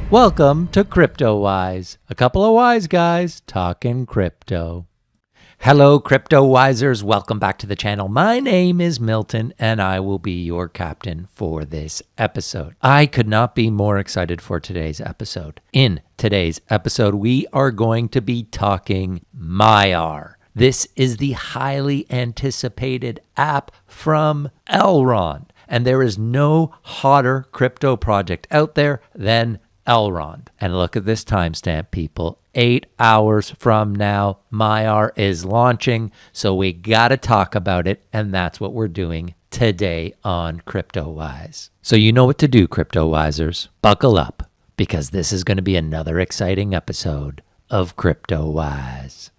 Welcome to CryptoWise, a couple of wise guys talking crypto. Hello, CryptoWisers. Welcome back to the channel. My name is Milton, and I will be your captain for this episode. I could not be more excited for today's episode. In today's episode, we are going to be talking Maiar. This is the highly anticipated app from Elrond, and there is no hotter crypto project out there than Elrond. And look at this timestamp, people. 8 hours from now, Maiar is launching, so we got to talk about it, and that's what we're doing today on CryptoWise. So you know what to do, CryptoWisers. Buckle up, because this is going to be another exciting episode of CryptoWise.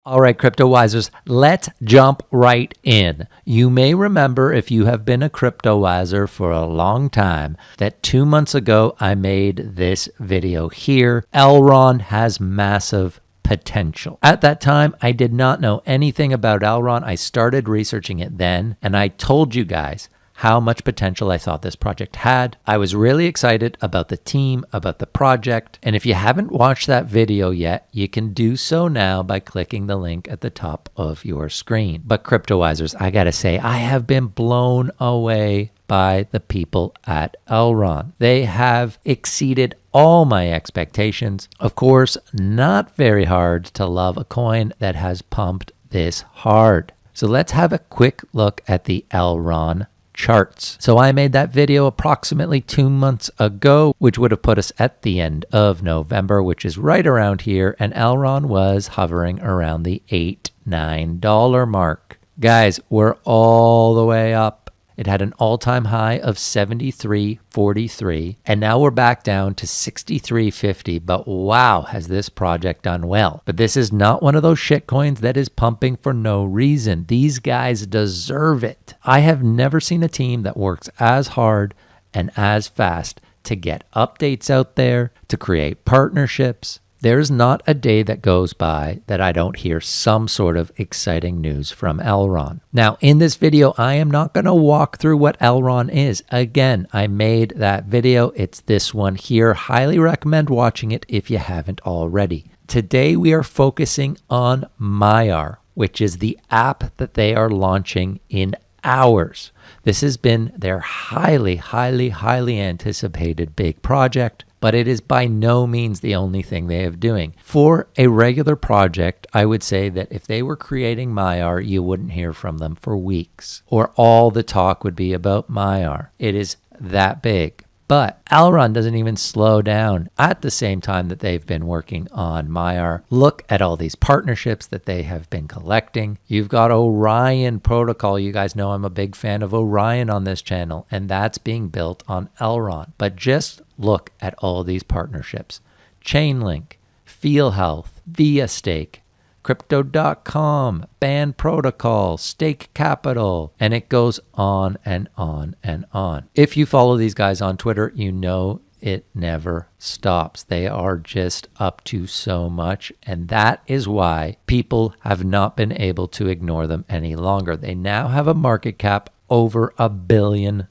All right, CryptoWisers, let's jump right in. You may remember, if you have been a CryptoWiser for a long time, that 2 months ago I made this video here. Elrond has massive potential. At that time, I did not know anything about Elrond. I started researching it then, and I told you guys how much potential I thought this project had. I was really excited about the team, about the project, and if you haven't watched that video yet, you can do so now by clicking the link at the top of your screen. But CryptoWisers, I gotta say, I have been blown away by the people at Elrond. They have exceeded all my expectations. Of course, not very hard to love a coin that has pumped this hard. So let's have a quick look at the Elrond charts. So I made that video approximately 2 months ago, which would have put us at the end of November, which is right around here, and Elrond was hovering around the $8-9 mark. Guys, we're all the way up. It had an all-time high of 73.43, and now we're back down to 63.50, but wow, has this project done well. But this is not one of those shitcoins that is pumping for no reason. These guys deserve it. I have never seen a team that works as hard and as fast to get updates out there, to create partnerships. There's not a day that goes by that I don't hear some sort of exciting news from Elrond. Now, in this video, I am not going to walk through what Elrond is. Again, I made that video. It's this one here. Highly recommend watching it if you haven't already. Today, we are focusing on Maiar, which is the app that they are launching in hours. This has been their highly anticipated big project, but it is by no means the only thing they have doing. For a regular project, I would say that if they were creating Maiar, you wouldn't hear from them for weeks, or all the talk would be about Maiar. It is that big. But Elrond doesn't even slow down at the same time that they've been working on Maiar. Look at all these partnerships that they have been collecting. You've got Orion Protocol. You guys know I'm a big fan of Orion on this channel, and that's being built on Elrond. But just look at all these partnerships. Chainlink, Feel Health, Via Stake, Crypto.com, Band Protocol, Stake Capital, and it goes on and on and on. If you follow these guys on Twitter, you know it never stops. They are just up to so much, and that is why people have not been able to ignore them any longer. They now have a market cap over $1 billion.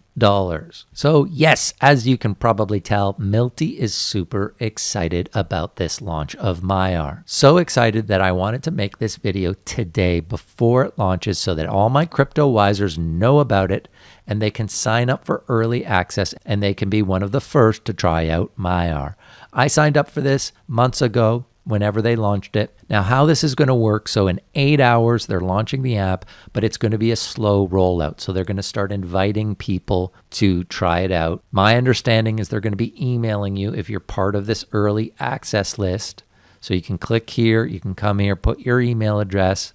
So yes, as you can probably tell, Milty is super excited about this launch of Maiar. So excited that I wanted to make this video today before it launches so that all my CryptoWisers know about it and they can sign up for early access and they can be one of the first to try out Maiar. I signed up for this months ago, whenever they launched it. Now, how this is going to work, so in 8 hours, they're launching the app, but it's going to be a slow rollout. So they're going to start inviting people to try it out. My understanding is they're going to be emailing you if you're part of this early access list. So you can click here, you can come here, put your email address,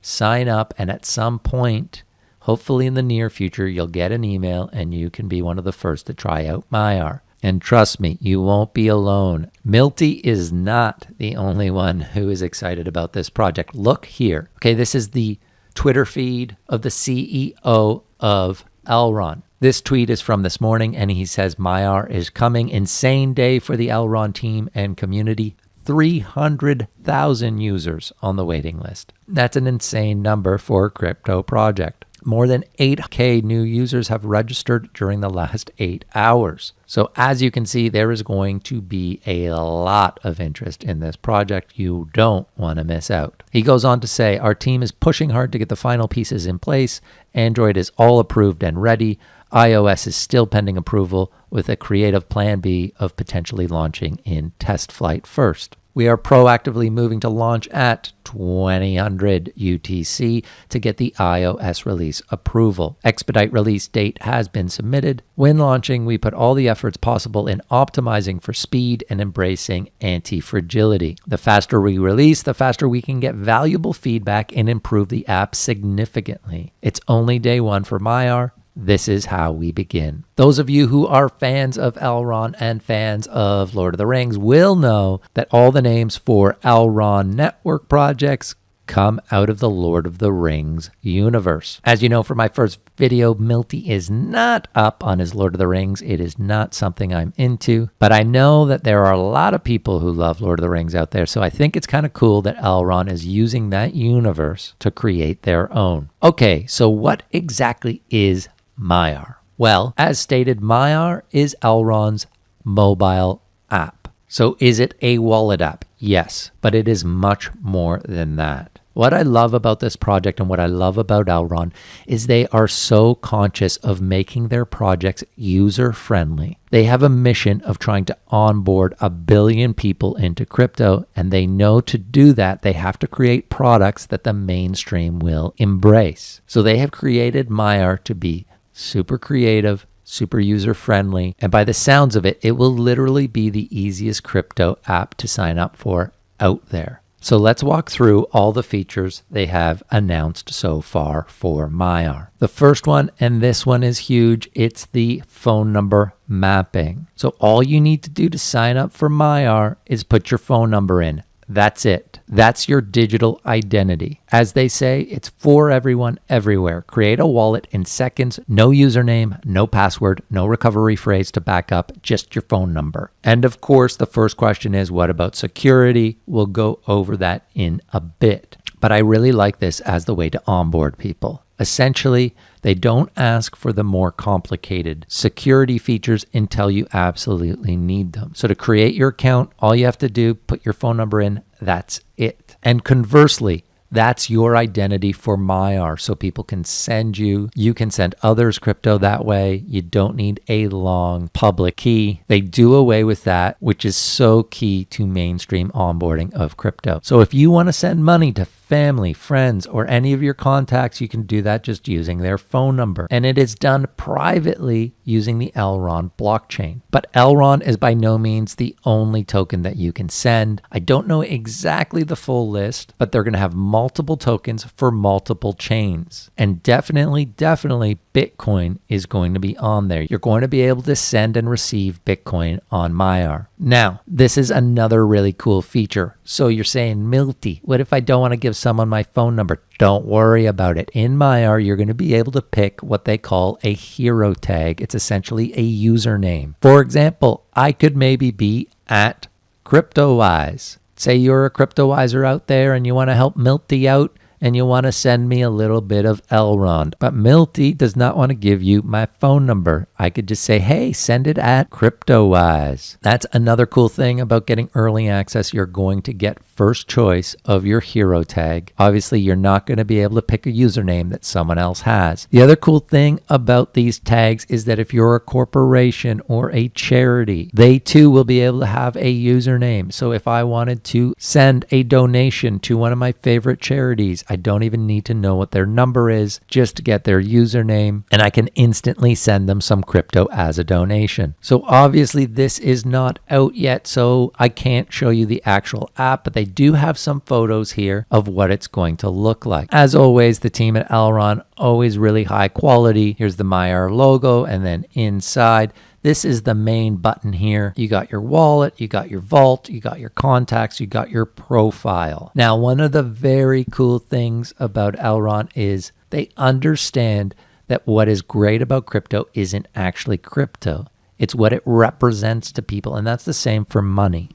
sign up, and at some point, hopefully in the near future, you'll get an email and you can be one of the first to try out Maiar. And trust me, you won't be alone. Milty is not the only one who is excited about this project. Look here. Okay, this is the Twitter feed of the CEO of Elrond. This tweet is from this morning, and he says, Maiar is coming. Insane day for the Elrond team and community. 300,000 users on the waiting list. That's an insane number for a crypto project. More than 8K new users have registered during the last 8 hours. So as you can see, there is going to be a lot of interest in this project. You don't want to miss out. He goes on to say, our team is pushing hard to get the final pieces in place. Android is all approved and ready. iOS is still pending approval with a creative plan B of potentially launching in test flight first. We are proactively moving to launch at 2000 UTC to get the iOS release approval. Expedite release date has been submitted. When launching, we put all the efforts possible in optimizing for speed and embracing anti-fragility. The faster we release, the faster we can get valuable feedback and improve the app significantly. It's only day one for Maiar. This is how we begin. Those of you who are fans of Elrond and fans of Lord of the Rings will know that all the names for Elrond Network projects come out of the Lord of the Rings universe. As you know from my first video, Milty is not up on his Lord of the Rings. It is not something I'm into, but I know that there are a lot of people who love Lord of the Rings out there, so I think it's kind of cool that Elrond is using that universe to create their own. Okay, so what exactly is Maiar? Well, as stated, Maiar is Elrond's mobile app. So is it a wallet app? Yes, but it is much more than that. What I love about this project and what I love about Elrond is they are so conscious of making their projects user-friendly. They have a mission of trying to onboard 1 billion people into crypto, and they know to do that, they have to create products that the mainstream will embrace. So they have created Maiar to be super creative, super user-friendly, and by the sounds of it, it will literally be the easiest crypto app to sign up for out there. So let's walk through all the features they have announced so far for Maiar. The first one, and this one is huge, it's the phone number mapping. So all you need to do to sign up for Maiar is put your phone number in. That's it. That's your digital identity. As they say, it's for everyone, everywhere. Create a wallet in seconds, no username, no password, no recovery phrase to back up, just your phone number. And of course, the first question is, what about security? We'll go over that in a bit. But I really like this as the way to onboard people. Essentially, they don't ask for the more complicated security features until you absolutely need them. So to create your account, all you have to do, put your phone number in, that's it. And conversely, that's your identity for Maiar, so people can send you can send others crypto that way. You don't need a long public key. They do away with that, which is so key to mainstream onboarding of crypto. So if you want to send money to family, friends, or any of your contacts, you can do that just using their phone number. And it is done privately using the Elrond blockchain. But Elrond is by no means the only token that you can send. I don't know exactly the full list, but they're going to have multiple tokens for multiple chains. And definitely Bitcoin is going to be on there. You're going to be able to send and receive Bitcoin on Maiar. Now, this is another really cool feature. So you're saying, Milty, what if I don't want to give someone my phone number? Don't worry about it. In Maiar, you're going to be able to pick what they call a hero tag. It's essentially a username. For example, I could maybe be at CryptoWise. Say you're a CryptoWiser out there and you want to help Milty out and you want to send me a little bit of Elrond. But Milty does not want to give you my phone number. I could just say, hey, send it at CryptoWise. That's another cool thing about getting early access. You're going to get first choice of your hero tag. Obviously, you're not going to be able to pick a username that someone else has. The other cool thing about these tags is that if you're a corporation or a charity, they too will be able to have a username. So if I wanted to send a donation to one of my favorite charities, I don't even need to know what their number is, just to get their username, and I can instantly send them some crypto as a donation. So obviously this is not out yet, so I can't show you the actual app, but they do have some photos here of what it's going to look like. As always, the team at Elrond, always really high quality. Here's the Maiar logo, and then inside, this is the main button here. You got your wallet, you got your vault, you got your contacts, you got your profile. Now, one of the very cool things about Elrond is they understand that what is great about crypto isn't actually crypto. It's what it represents to people, and that's the same for money.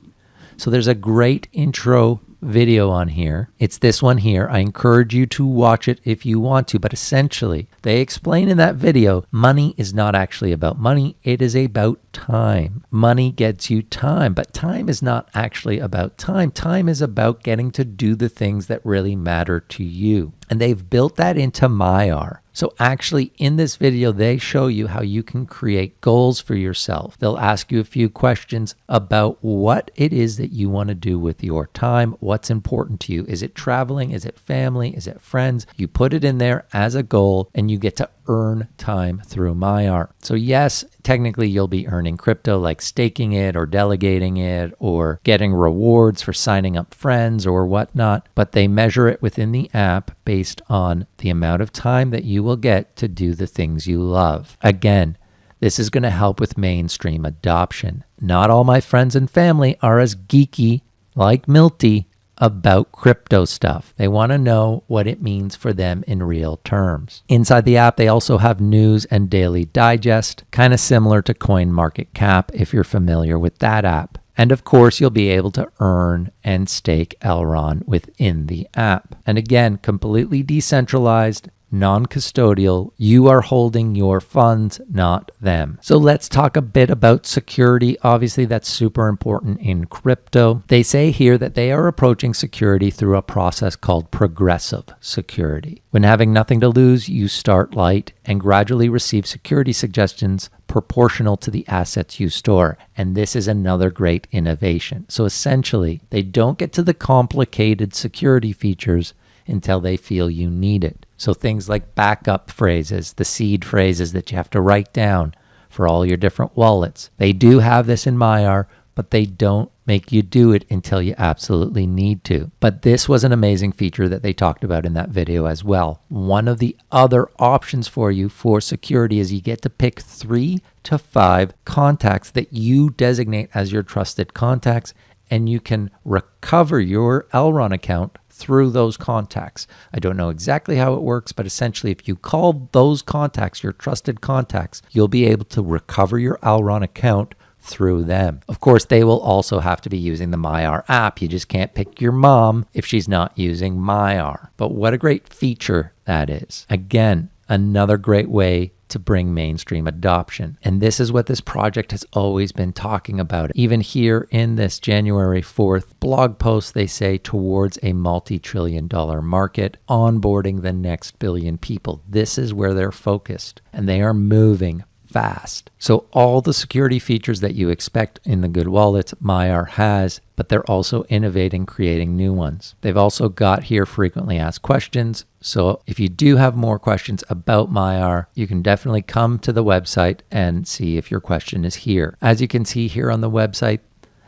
So there's a great intro video on here. It's this one here. I encourage you to watch it if you want to, but essentially they explain in that video, money is not actually about money. It is about time. Money gets you time, but time is not actually about time. Time is about getting to do the things that really matter to you. And they've built that into Maiar. So actually in this video, they show you how you can create goals for yourself. They'll ask you a few questions about what it is that you want to do with your time. What's important to you? Is it traveling? Is it family? Is it friends? You put it in there as a goal and you get to earn time through Maiar. So yes, technically you'll be earning crypto like staking it or delegating it or getting rewards for signing up friends or whatnot, but they measure it within the app based on the amount of time that you will get to do the things you love. Again, this is going to help with mainstream adoption. Not all my friends and family are as geeky like Milty about crypto stuff. They want to know what it means for them in real terms. Inside the app, they also have news and daily digest, kind of similar to CoinMarketCap if you're familiar with that app. And of course, you'll be able to earn and stake Elrond within the app. And again, completely decentralized, non-custodial. You are holding your funds, not them. So let's talk a bit about security. Obviously, that's super important in crypto. They say here that they are approaching security through a process called progressive security. When having nothing to lose, you start light and gradually receive security suggestions proportional to the assets you store. And this is another great innovation. So essentially, they don't get to the complicated security features until they feel you need it. So things like backup phrases, the seed phrases that you have to write down for all your different wallets. They do have this in Maiar, but they don't make you do it until you absolutely need to. But this was an amazing feature that they talked about in that video as well. One of the other options for you for security is you get to pick 3 to 5 contacts that you designate as your trusted contacts, and you can recover your Elrond account through those contacts. I don't know exactly how it works, but essentially if you call those contacts your trusted contacts, you'll be able to recover your Elrond account through them. Of course, they will also have to be using the Maiar app. You just can't pick your mom if she's not using Maiar. But what a great feature that is. Again, another great way to bring mainstream adoption. And this is what this project has always been talking about. Even here in this January 4th blog post, they say towards a multi-trillion-dollar market, onboarding the next billion people. This is where they're focused, and they are moving fast. So all the security features that you expect in the good wallets, Maiar has, but they're also innovating, creating new ones. They've also got here frequently asked questions. So if you do have more questions about Maiar, you can definitely come to the website and see if your question is here. As you can see here on the website,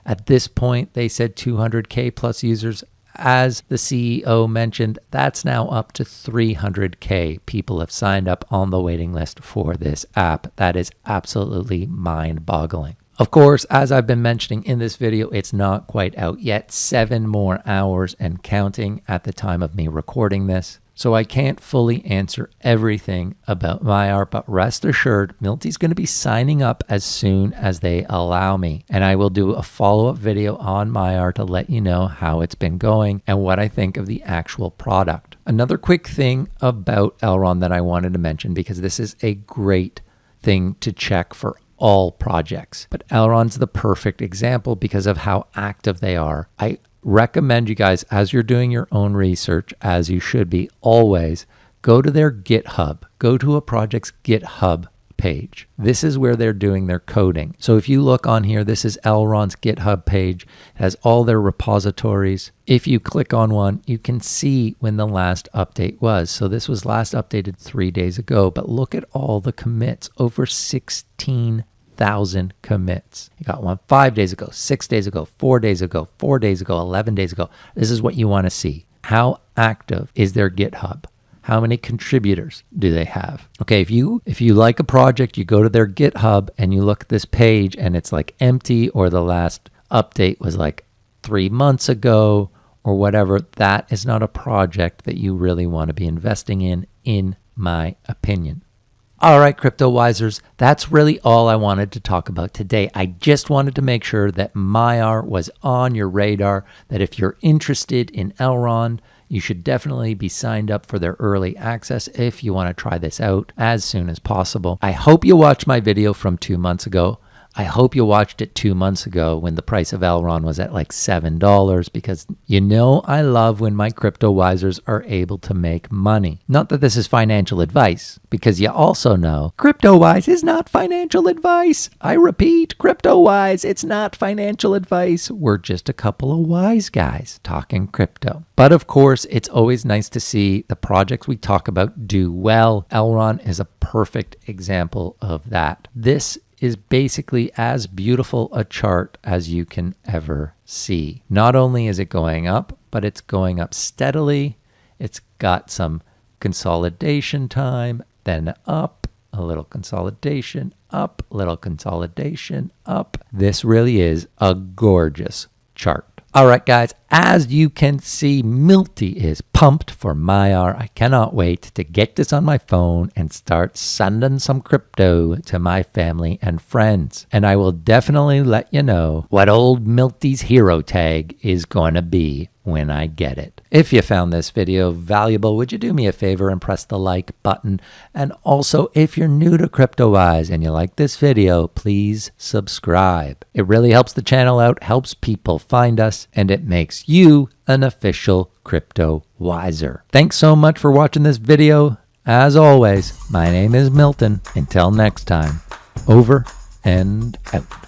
at this point, they said 200K plus users. As the CEO mentioned, that's now up to 300K people have signed up on the waiting list for this app. That is absolutely mind-boggling. Of course, as I've been mentioning in this video, it's not quite out yet. 7 more hours and counting at the time of me recording this. So I can't fully answer everything about Maiar, but rest assured, Milty's going to be signing up as soon as they allow me. And I will do a follow-up video on Maiar to let you know how it's been going and what I think of the actual product. Another quick thing about Elrond that I wanted to mention, because this is a great thing to check for all projects. But Elrond's the perfect example because of how active they are. I recommend you guys, as you're doing your own research, as you should be always, go to their GitHub. Go to a project's GitHub page. This is where they're doing their coding. So if you look on here, this is Elrond's GitHub page. It has all their repositories. If you click on one, you can see when the last update was. So this was last updated 3 days ago, but look at all the commits, over 16,000 commits. You got one 5 days ago, 6 days ago, 4 days ago, 4 days ago, 11 days ago. This is what you want to see. How active is their GitHub? How many contributors do they have? Okay, if you like a project, you go to their GitHub and you look at this page and it's like empty, or the last update was like 3 months ago or whatever, that is not a project that you really want to be investing in my opinion. All right, CryptoWisers, that's really all I wanted to talk about today. I just wanted to make sure that Maiar was on your radar, that if you're interested in Elrond, you should definitely be signed up for their early access if you want to try this out as soon as possible. I hope you watched my video from 2 months ago. I hope you watched it 2 months ago when the price of Elrond was at like $7, because you know I love when my CryptoWisers are able to make money. Not that this is financial advice, because you also know CryptoWise is not financial advice. I repeat, CryptoWise, it's not financial advice. We're just a couple of wise guys talking crypto. But of course, it's always nice to see the projects we talk about do well. Elrond is a perfect example of that. This is basically as beautiful a chart as you can ever see. Not only is it going up, but it's going up steadily. It's got some consolidation time, then up, a little consolidation, up, little consolidation, up. This really is a gorgeous chart. All right, guys, as you can see, Milty is pumped for Maiar. I cannot wait to get this on my phone and start sending some crypto to my family and friends. And I will definitely let you know what old Milty's hero tag is going to be when I get it. If you found this video valuable, would you do me a favor and press the like button? And also, if you're new to CryptoWise and you like this video, please subscribe. It really helps the channel out, helps people find us, and it makes you an official CryptoWiser. Thanks so much for watching this video. As always, my name is Milton. Until next time, over and out.